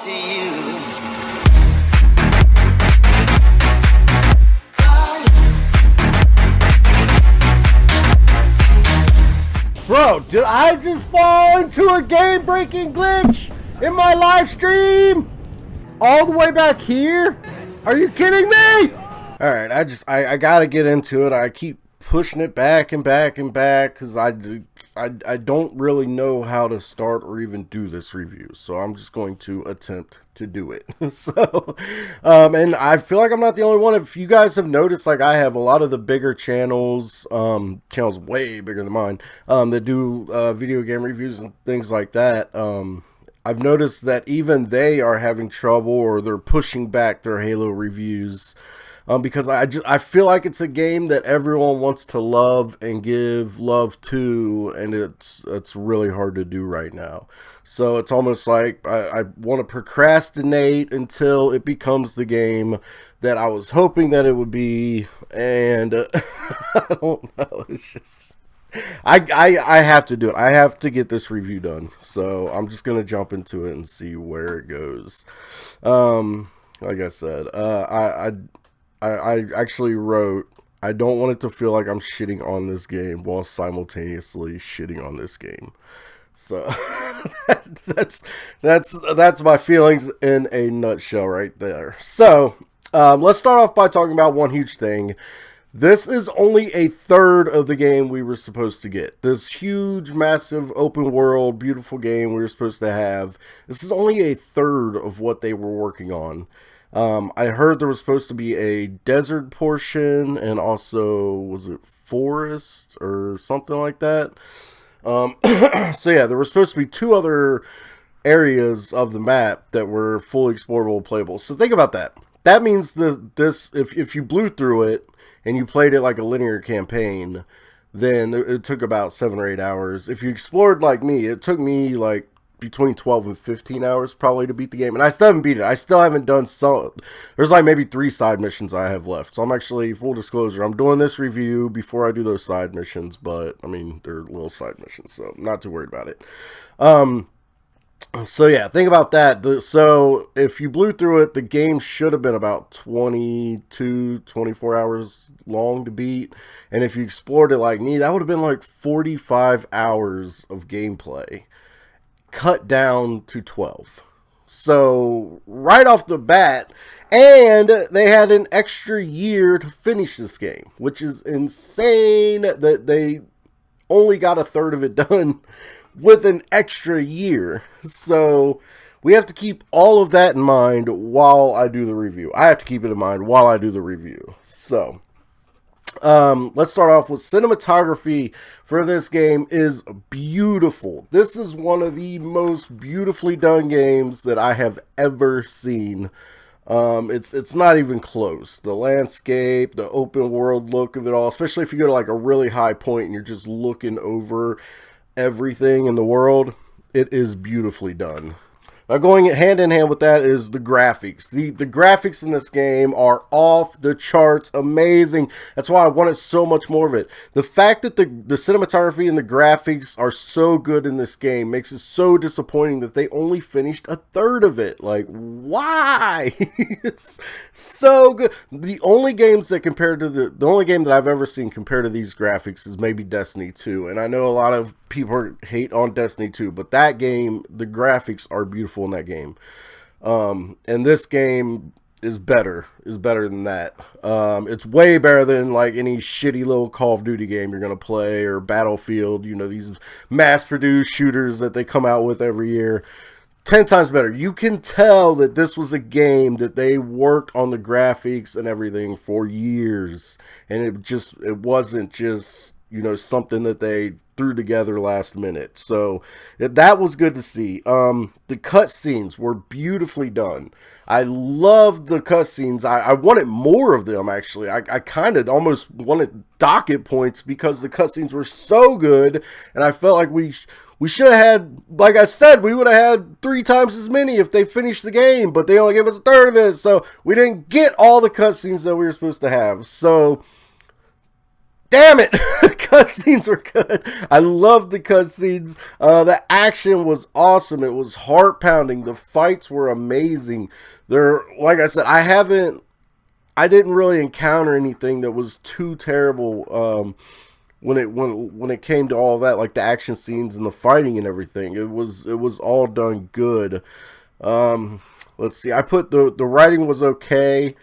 to you. Bro, did I just fall into a game-breaking glitch in my live stream? All the way back here? Are you kidding me? Alright, I gotta get into it. I keep pushing it back and back and back because I don't really know how to start or even do this review. So I'm just going to attempt to do it. So, and I feel like I'm not the only one. If you guys have noticed, like I have a lot of the bigger channels, channels way bigger than mine, that do video game reviews and things like that. I've noticed that even they are having trouble, or they're pushing back their Halo reviews. Because I feel like it's a game that everyone wants to love and give love to, and it's really hard to do right now. So it's almost like I want to procrastinate until it becomes the game that I was hoping that it would be, and I don't know. It's just I have to do it. I have to get this review done. So I'm just gonna jump into it and see where it goes. Like I said, I actually wrote, I don't want it to feel like I'm shitting on this game while simultaneously shitting on this game. So that's my feelings in a nutshell right there. So let's start off by talking about one huge thing. This is only a third of the game we were supposed to get. This huge, massive, open world, beautiful game we were supposed to have. This is only a third of what they were working on. I heard there was supposed to be a desert portion, and also, was it forest or something like that? So yeah, there were supposed to be two other areas of the map that were fully explorable, playable. So think about that. That means that if you blew through it and you played it like a linear campaign, then it took about 7 or 8 hours. If you explored like me, it took me like between 12 and 15 hours probably to beat the game, and I still haven't beat it. I still haven't done some. There's like maybe 3 side missions I have left, so I'm actually, full disclosure, I'm doing this review before I do those side missions, but I mean, they're little side missions, so I'm not too worried about it. So yeah, think about that. So if you blew through it, the game should have been about 22, 24 hours long to beat, and if you explored it like me, that would have been like 45 hours of gameplay cut down to 12. So right off the bat, and they had an extra year to finish this game, which is insane that they only got a third of it done with an extra year. So we have to keep all of that in mind while I do the review. I have to keep it in mind while I do the review. So let's start off with cinematography for this game is beautiful. This is one of the most beautifully done games that I have ever seen. It's not even close. The landscape, the open world look of it all, especially if you go to like a really high point and you're just looking over everything in the world, it is beautifully done. Now, going hand in hand with that is the graphics. The graphics in this game are off the charts amazing. That's why I wanted so much more of it. The fact that the cinematography and the graphics are so good in this game makes it so disappointing that they only finished a third of it. Like, why? It's so good. The only games that compared to the only game that I've ever seen compared to these graphics is maybe Destiny 2. And I know a lot of people hate on Destiny 2, but that game, the graphics are beautiful in that game. And this game is better than that. It's way better than like any shitty little Call of Duty game you're gonna play, or Battlefield, you know, these mass-produced shooters that they come out with every year. 10 times better. You can tell that this was a game that they worked on the graphics and everything for years, and it wasn't just, you know, something that they threw together last minute. So that was good to see. The cutscenes were beautifully done. I loved the cutscenes. I wanted more of them, actually. I kind of almost wanted docket points because the cutscenes were so good, and I felt like we should have had, like I said, we would have had 3 times as many if they finished the game, but they only gave us a third of it, so we didn't get all the cutscenes that we were supposed to have. So damn it, cutscenes were good. I loved the cutscenes. The action was awesome. It was heart pounding. The fights were amazing. Like I said, I didn't really encounter anything that was too terrible. When it came to all that, like the action scenes and the fighting and everything, it was all done good. Let's see. I put the writing was okay.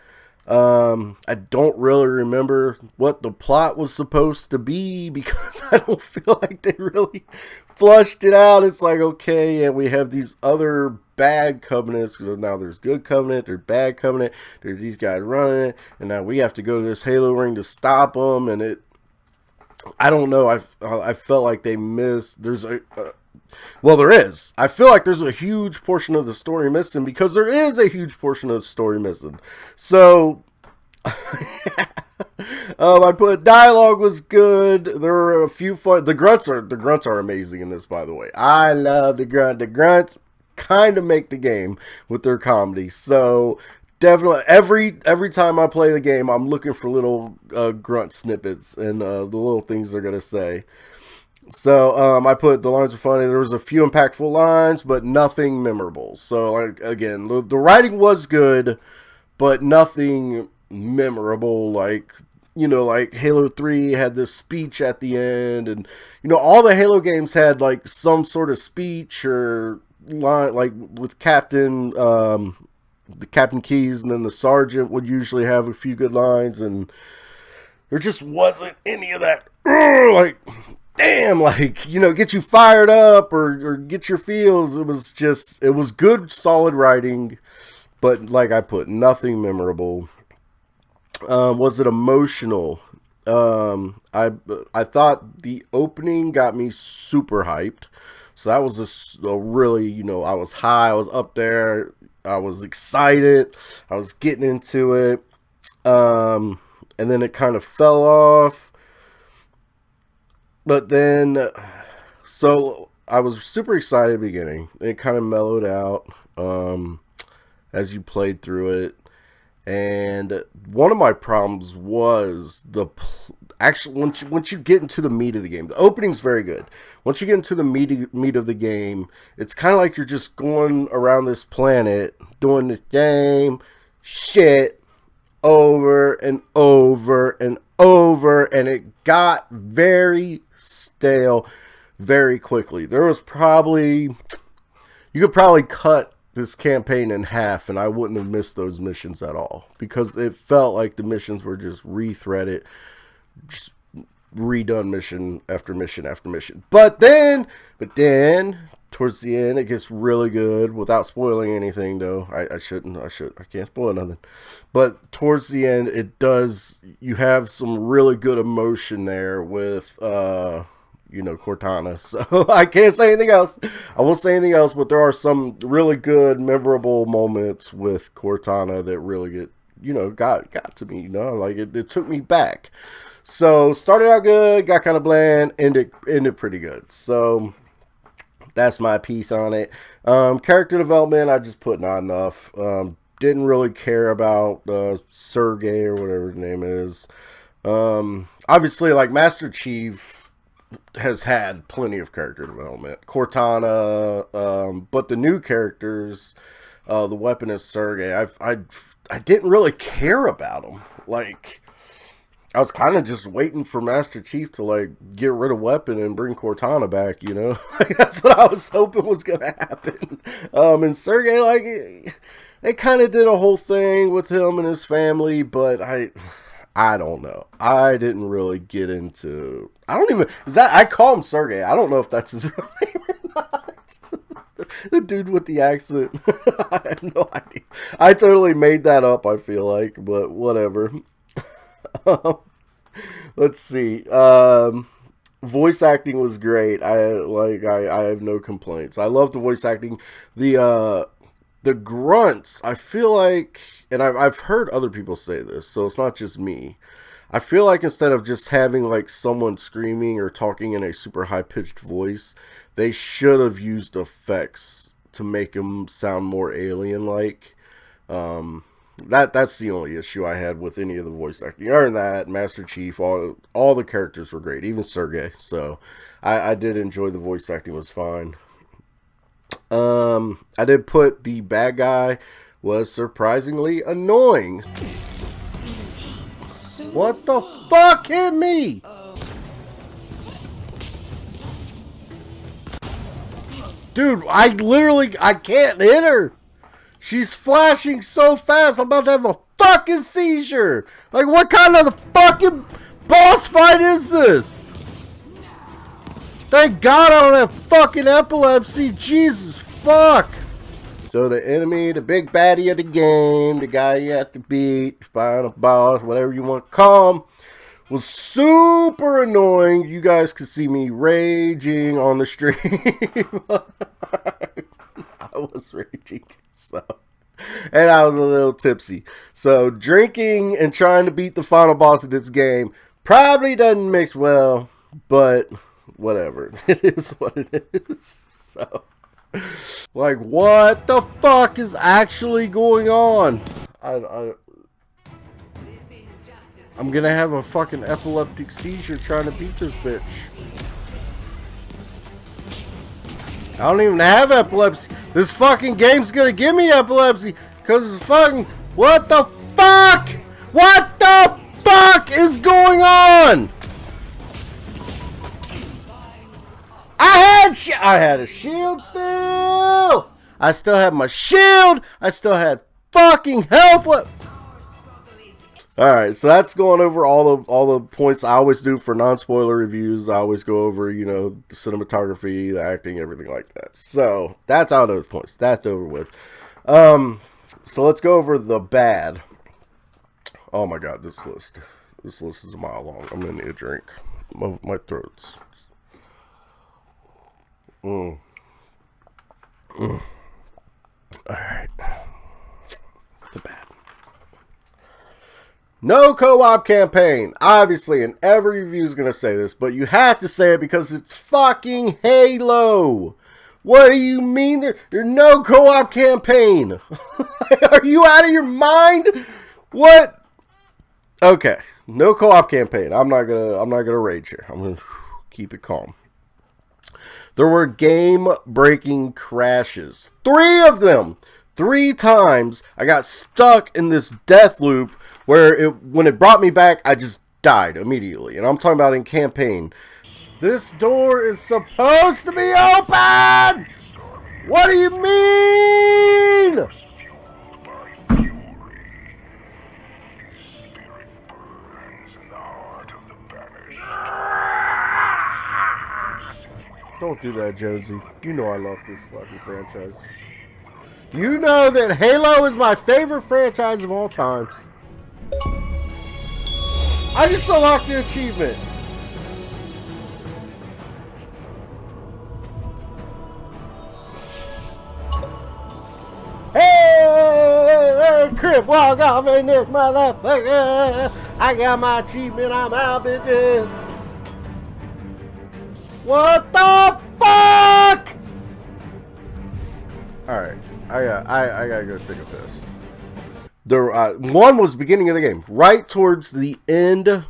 I don't really remember what the plot was supposed to be because I don't feel like they really flushed it out. It's like, okay, yeah, we have these other bad covenants. So now there's good covenant, there's bad covenant, there's these guys running it, and now we have to go to this Halo ring to stop them. And I don't know. I felt like they missed. Well, there is. I feel like there's a huge portion of the story missing because there is a huge portion of the story missing. So, I put dialogue was good. There were a few fun. The grunts are amazing in this, by the way. I love the grunt. The grunts kind of make the game with their comedy. So definitely every time I play the game, I'm looking for little grunt snippets and the little things they're gonna say. So I put the lines were funny. There was a few impactful lines, but nothing memorable. So like again, the writing was good, but nothing memorable. Like like Halo 3 had this speech at the end, and all the Halo games had like some sort of speech or line, like with the Captain Keys, and then the Sergeant would usually have a few good lines, and there just wasn't any of that. Like, damn, like, get you fired up or get your feels. It was good, solid writing, but like I put, nothing memorable. Was it emotional? I thought the opening got me super hyped. So that was a really, I was high, I was up there, I was excited, I was getting into it. And then it kind of fell off. But then, so I was super excited at the beginning. It kind of mellowed out as you played through it. And one of my problems was actually once you get into the meat of the game. The opening's very good. Once you get into the meat of the game, it's kind of like you're just going around this planet doing the same shit over and over and over, and it got very stale very quickly. You could probably cut this campaign in half and I wouldn't have missed those missions at all, because it felt like the missions were just rethreaded, just redone mission after mission after mission. But then towards the end it gets really good, without spoiling anything though. I can't spoil nothing. But towards the end you have some really good emotion there with Cortana. So I can't say anything else. I won't say anything else, but there are some really good, memorable moments with Cortana that really got to me, like it took me back. So started out good, got kind of bland, ended pretty good. So that's my piece on it. Character development, I just put not enough. Didn't really care about Sergey or whatever his name is. Obviously, like Master Chief has had plenty of character development. Cortana, but the new characters, the weaponist Sergey, I didn't really care about him. Like, I was kind of just waiting for Master Chief to like get rid of weapon and bring Cortana back. Like, that's what I was hoping was gonna happen. And Sergey, like, they kind of did a whole thing with him and his family, but I don't know. I didn't really get into. I call him Sergey. I don't know if that's his real name or not. The dude with the accent. I have no idea. I totally made that up, I feel like, but whatever. Let's see. Voice acting was great. I have no complaints. I love the voice acting. The grunts, I feel like, and I've heard other people say this, so it's not just me. I feel like instead of just having like someone screaming or talking in a super high-pitched voice, they should have used effects to make them sound more alien-like. that's the only issue I had with any of the voice acting. Other than that, Master Chief, all the characters were great, even Sergey. So I did enjoy the voice acting, was fine. I did put the bad guy was surprisingly annoying. What the fuck hit me? Dude, I can't hit her. She's flashing so fast, I'm about to have a fucking seizure. Like, what kind of the fucking boss fight is this? Thank God I don't have fucking epilepsy. Jesus fuck. So the enemy, the big baddie of the game, the guy you have to beat, final boss, whatever you want to call him, was super annoying. You guys could see me raging on the stream. I was raging, so, and I was a little tipsy. So drinking and trying to beat the final boss of this game probably doesn't mix well, but whatever. It is what it is. So, like, what the fuck is actually going on? I'm gonna have a fucking epileptic seizure trying to beat this bitch. I don't even have epilepsy. This fucking game's gonna give me epilepsy because it's fucking. What the fuck? What the fuck is going on? I had a shield still. I still had my shield. I still had fucking health left. Alright, so that's going over all the points I always do for non-spoiler reviews. I always go over, you know, the cinematography, the acting, everything like that. So, that's all those points. That's over with. So let's go over the bad. Oh my god, this list. This list is a mile long. I'm gonna need a drink. My throat's... Alright. The bad. No co-op campaign. Obviously, and every review is going to say this, but you have to say it because it's fucking Halo. What do you mean there's no co-op campaign? Are you out of your mind? What? Okay, no co-op campaign. I'm not gonna rage here. I'm gonna keep it calm. There were game-breaking crashes. 3 of them. 3 times I got stuck in this death loop where when it brought me back, I just died immediately. And I'm talking about in campaign. This door is supposed to be open! What do you mean? Don't do that, Jonesy. You know I love this fucking franchise. You know that Halo is my favorite franchise of all times. I just unlocked the achievement. Hey, crip, walk off in this motherfucker. I got my achievement, I'm out, bitches. What the fuck? Alright, I gotta go take a piss. One was the beginning of the game, right towards the end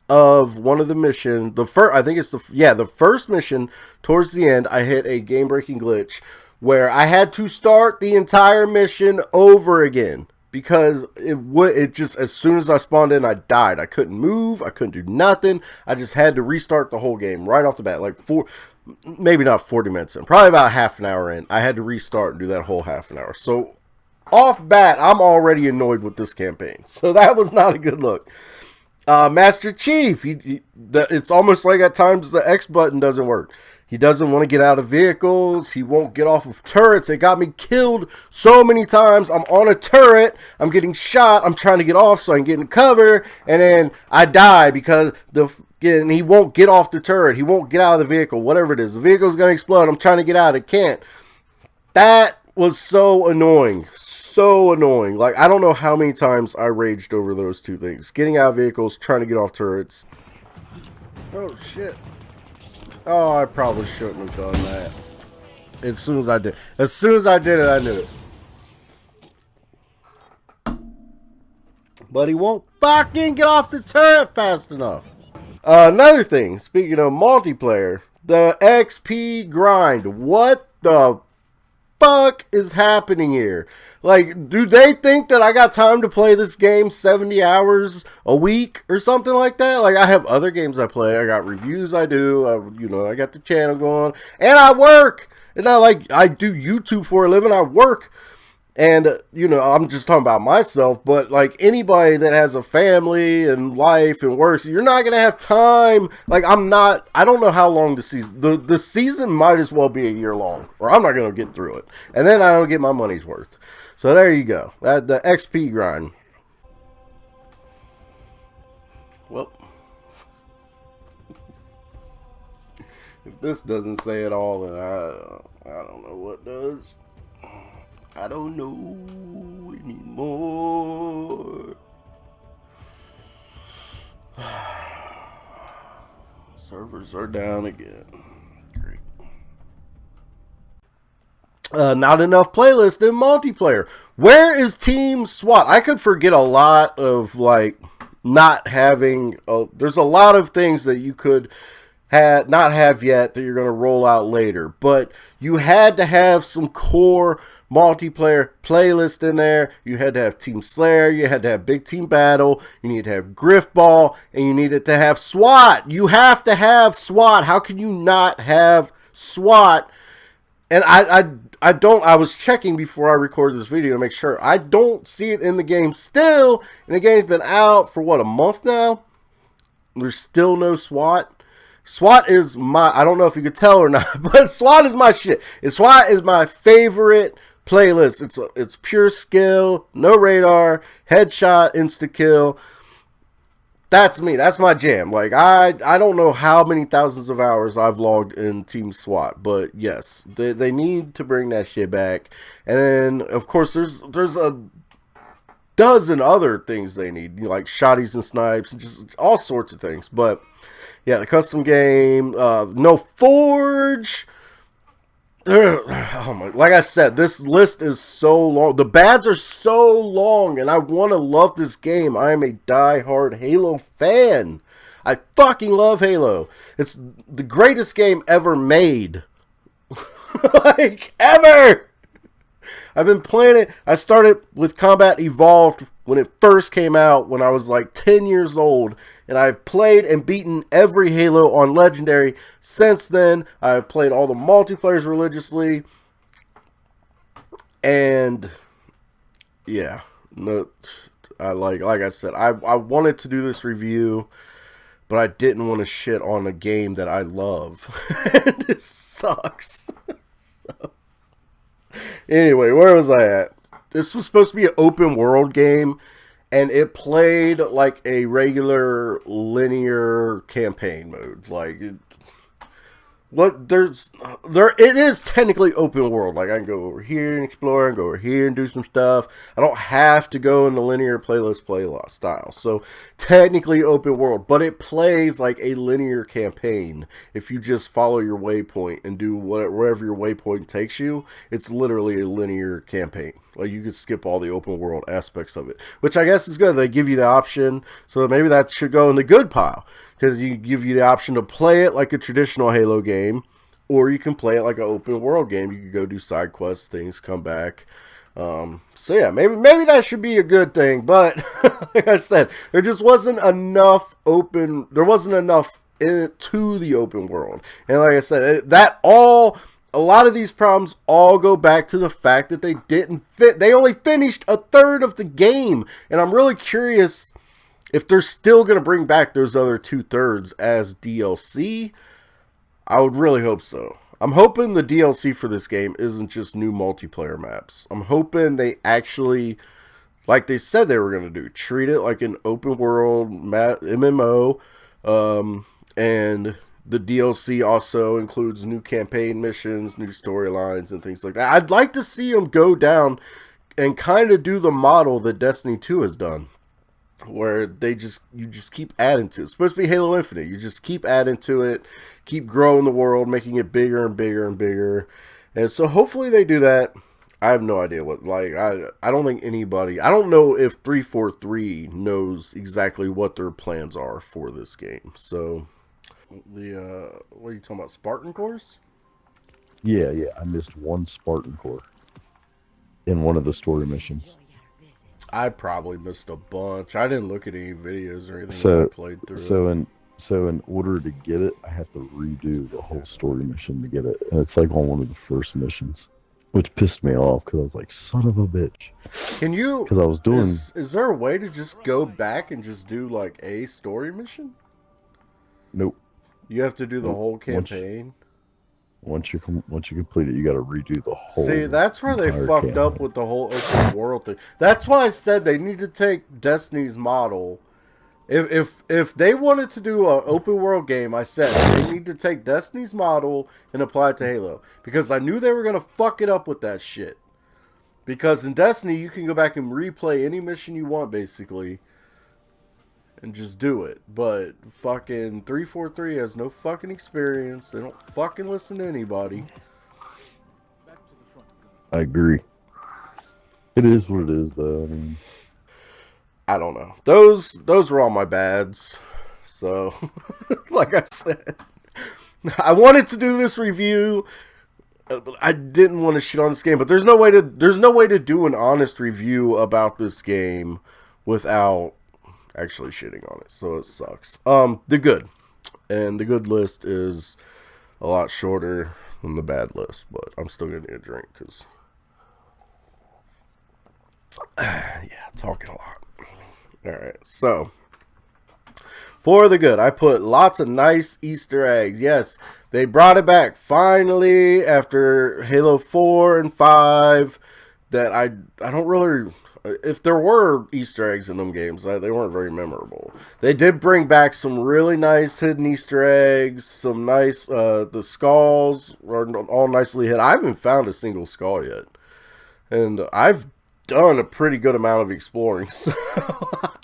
of one of the missions. I think it's the first mission towards the end. I hit a game-breaking glitch where I had to start the entire mission over again because it just, as soon as I spawned in, I died. I couldn't move. I couldn't do nothing. I just had to restart the whole game right off the bat, like maybe not 40 minutes in, probably about half an hour in. I had to restart and do that whole half an hour. So off bat, I'm already annoyed with this campaign. So that was not a good look. Master Chief, it's almost like at times the X button doesn't work. He doesn't want to get out of vehicles. He won't get off of turrets. It got me killed so many times. I'm on a turret. I'm getting shot. I'm trying to get off so I can get in cover. And then I die because he won't get off the turret. He won't get out of the vehicle. Whatever it is. The vehicle's going to explode. I'm trying to get out. It can't. That was so annoying. So annoying. Like, I don't know how many times I raged over those two things. Getting out of vehicles, trying to get off turrets. Oh, shit. Oh, I probably shouldn't have done that. As soon as I did it, I knew it. But he won't fucking get off the turret fast enough. Another thing, speaking of multiplayer, the XP grind. What the fuck is happening here? Like, do they think that I got time to play this game 70 hours a week or something like that? Like, I have other games I play. I got reviews I do. I got the channel going. And I work. And I do YouTube for a living. I work. And, I'm just talking about myself, but like anybody that has a family and life and works, you're not going to have time. Like I don't know how long the season, the season might as well be a year long, or I'm not going to get through it. And then I don't get my money's worth. So there you go. The XP grind. Well, if this doesn't say it all, then I don't know what does. I don't know anymore. Servers are down again. Great. Not enough playlist in multiplayer. Where is Team SWAT? I could forget a lot of like not having. There's a lot of things that you could not have yet that you're going to roll out later, but you had to have some core multiplayer playlist in there. You had to have Team Slayer, you had to have Big Team Battle, you need to have Griffball, and you needed to have SWAT. You have to have SWAT. How can you not have SWAT? And I was checking before I recorded this video to make sure. I don't see it in the game still, and the game's been out for what, a month now? There's still no SWAT. SWAT is I don't know if you could tell or not, but SWAT is my shit. SWAT is my favorite playlist. It's pure skill, no radar, headshot, insta kill. That's me. That's my jam. Like I don't know how many thousands of hours I've logged in Team SWAT, but yes, they need to bring that shit back. And then of course there's a dozen other things they need, like shotties and snipes and just all sorts of things. But yeah, the custom game, no Forge. Oh my, like I said, this list is so long. The bads are so long, and I want to love this game. I am a die-hard Halo fan. I fucking love Halo. It's the greatest game ever made. Like, ever! I've been playing it. I started with Combat Evolved when it first came out when I was like 10 years old. And I've played and beaten every Halo on Legendary since then. I've played all the multiplayers religiously. And yeah, no, like I said, I wanted to do this review, but I didn't want to shit on a game that I love. And it sucks. So, anyway, where was I at? This was supposed to be an open world game, and it played like a regular linear campaign mode. Like, it is technically open world. Like, I can go over here and explore, and go over here and do some stuff. I don't have to go in the linear playlist style. So technically open world, but it plays like a linear campaign. If you just follow your waypoint and do wherever your waypoint takes you, it's literally a linear campaign. Like, you could skip all the open world aspects of it, which I guess is good. They give you the option, so maybe that should go in the good pile, because you give you the option to play it like a traditional Halo game, or you can play it like an open world game. You can go do side quests, things, come back. So yeah, maybe that should be a good thing. But like I said, there just wasn't enough there wasn't enough in it to the open world. And like I said, a lot of these problems all go back to the fact that they didn't fit. They only finished a third of the game. And I'm really curious if they're still going to bring back those other 2/3 as DLC. I would really hope so. I'm hoping the DLC for this game isn't just new multiplayer maps. I'm hoping they actually, like they said they were going to do, treat it like an open world MMO. And the DLC also includes new campaign missions, new storylines, and things like that. I'd like to see them go down and kind of do the model that Destiny 2 has done, where you just keep adding to it. It's supposed to be Halo Infinite. You just keep adding to it, keep growing the world, making it bigger and bigger and bigger. And so hopefully they do that. I have no idea what, like, I don't think anybody, I don't know if 343 knows exactly what their plans are for this game. So, what are you talking about, Spartan Course? Yeah, yeah. I missed one Spartan core in one of the story missions. I probably missed a bunch. I didn't look at any videos or anything when I So, played through it. so in so in order to get it, I have to redo the whole story mission to get it, and it's like on one of the first missions, which pissed me off because I was like, "Son of a bitch," Can you, because I was doing is there a way to just go back and just do like a story mission? nope, You have to do the nope. whole campaign? Once you complete it, you got to redo the See, whole that's where they entire fucked up campaign. with the whole open world thing. That's why I said they need to take Destiny's model. If they wanted to do an open world game, I said they need to take Destiny's model and apply it to Halo, because I knew they were gonna fuck it up with that shit. Because in Destiny, you can go back and replay any mission you want, basically, and just do it. But fucking 343 has no fucking experience. They don't fucking listen to anybody. I agree. It is what it is, though. I mean, I don't know. Those were all my bads. So, like I said, I wanted to do this review. But I didn't want to shit on this game. But there's no way to do an honest review about this game without actually shitting on it. So it sucks. The good, and the good list is a lot shorter than the bad list. But I'm still gonna need a drink because yeah, talking a lot. All right, so for the good, I put lots of nice Easter eggs. Yes, they brought it back finally after Halo 4 and 5. That I don't really. If there were Easter eggs in them games, they weren't very memorable. They did bring back some really nice hidden Easter eggs. Some nice, the skulls are all nicely hid. I haven't found a single skull yet, and I've done a pretty good amount of exploring. So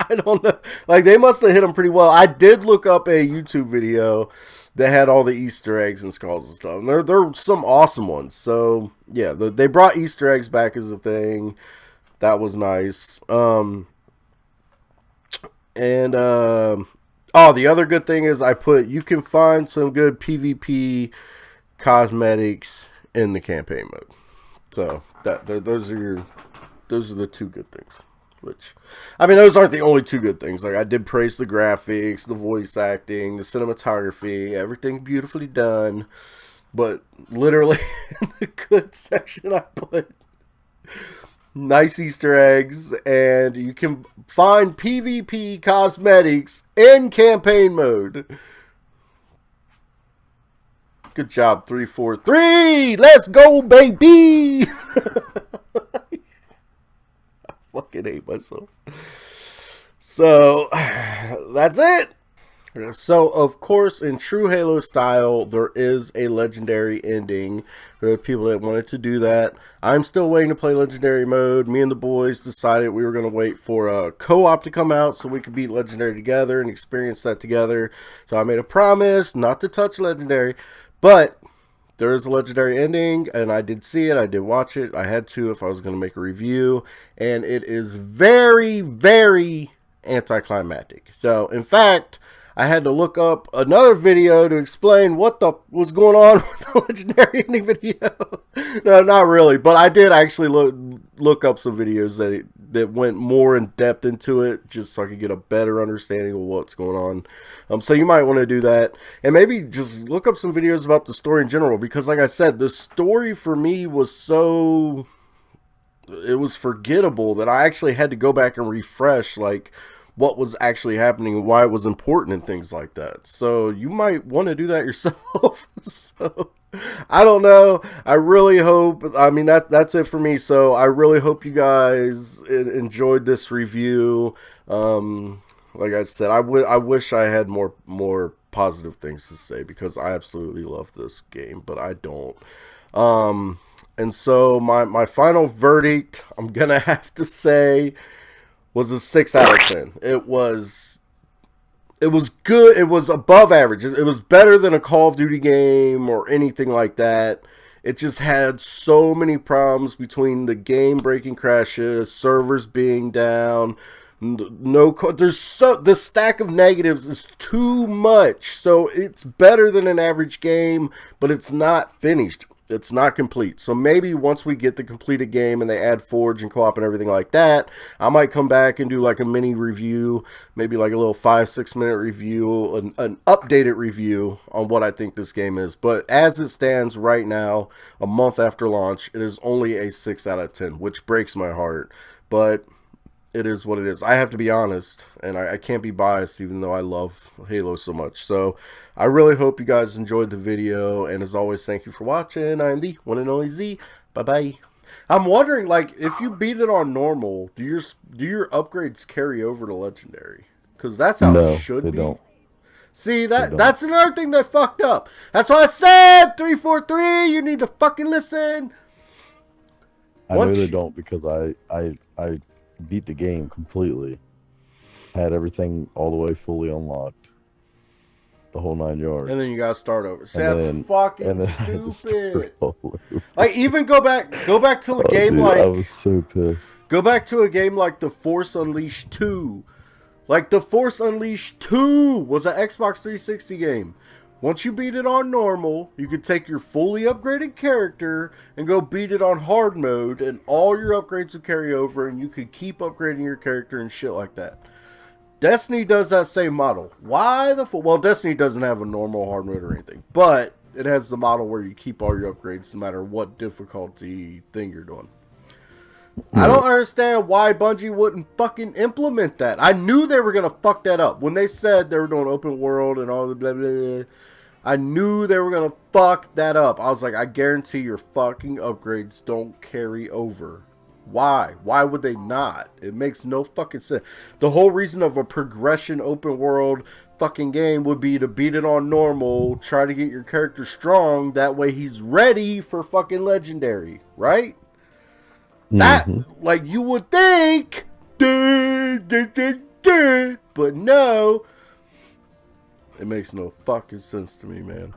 I don't know. Like, they must have hit them pretty well. I did look up a YouTube video that had all the Easter eggs and skulls and stuff. And there are some awesome ones. So yeah, they brought Easter eggs back as a thing. That was nice. And oh, the other good thing is I put, you can find some good PvP cosmetics in the campaign mode. So those are the two good things. Which, I mean, those aren't the only two good things. Like, I did praise the graphics, the voice acting, the cinematography, everything beautifully done. But literally in the good section, I put nice Easter eggs, and you can find PvP cosmetics in campaign mode. Good job, 343. Let's go, baby. Fucking hate myself. So that's it. So, of course, in true Halo style, there is a legendary ending for the people that wanted to do that. I'm still waiting to play legendary mode. Me and the boys decided we were going to wait for a co-op to come out so we could beat legendary together and experience that together. So I made a promise not to touch legendary, but there is a legendary ending, and I did see it. I did watch it. I had to if I was going to make a review, and it is very, very anticlimactic. So, in fact, I had to look up another video to explain what the was going on with the legendary ending video. No, not really, but I did actually look up some videos that went more in depth into it, just so I could get a better understanding of what's going on. So you might want to do that, and maybe just look up some videos about the story in general, because like I said, the story for me was so, it was forgettable that I actually had to go back and refresh, like, what was actually happening and why it was important and things like that. So you might want to do that yourself. So I don't know. I really hope, I mean, that's it for me. So I really hope you guys enjoyed this review. Like I said, I wish I had more positive things to say, because I absolutely love this game, but I don't. And so my final verdict, I'm gonna have to say, was a 6 out of 10. It was good. It was above average. It was better than a Call of Duty game or anything like that. It just had so many problems between the game breaking crashes, servers being down. The stack of negatives is too much. So it's better than an average game, but it's not finished. It's not complete. So maybe once we get the completed game and they add Forge and co-op and everything like that, I might come back and do like a mini review, maybe like a little 5-6 minute review, an updated review on what I think this game is. But as it stands right now, a month after launch, it is only a 6 out of 10, which breaks my heart. But it is what it is. I have to be honest, and I can't be biased even though I love Halo so much. So I really hope you guys enjoyed the video, and as always, thank you for watching. I am the one and only Z. Bye-bye. I'm wondering, like, if you beat it on normal, do your upgrades carry over to Legendary? Because that's how it should be. Don't. See, that's another thing they fucked up. That's why I said 343, you need to fucking listen. I know they don't, because I beat the game completely. Had everything all the way fully unlocked. The whole 9 yards. And then you gotta start over. See, that's fucking stupid. Like, even go back to a game like... I was so pissed. Go back to a game like The Force Unleashed 2. Like, The Force Unleashed 2 was an Xbox 360 game. Once you beat it on normal, you could take your fully upgraded character and go beat it on hard mode, and all your upgrades would carry over, and you could keep upgrading your character and shit like that. Destiny does that same model. Why the fuck? Well, Destiny doesn't have a normal hard mode or anything, but it has the model where you keep all your upgrades no matter what difficulty thing you're doing. I don't understand why Bungie wouldn't fucking implement that. I knew they were going to fuck that up. When they said they were doing open world and all the blah, blah, blah, I knew they were going to fuck that up. I was like, I guarantee your fucking upgrades don't carry over. Why? Why would they not? It makes no fucking sense. The whole reason of a progression open world fucking game would be to beat it on normal, try to get your character strong, that way he's ready for fucking legendary, right? That, like, you would think, but no, it makes no fucking sense to me, man.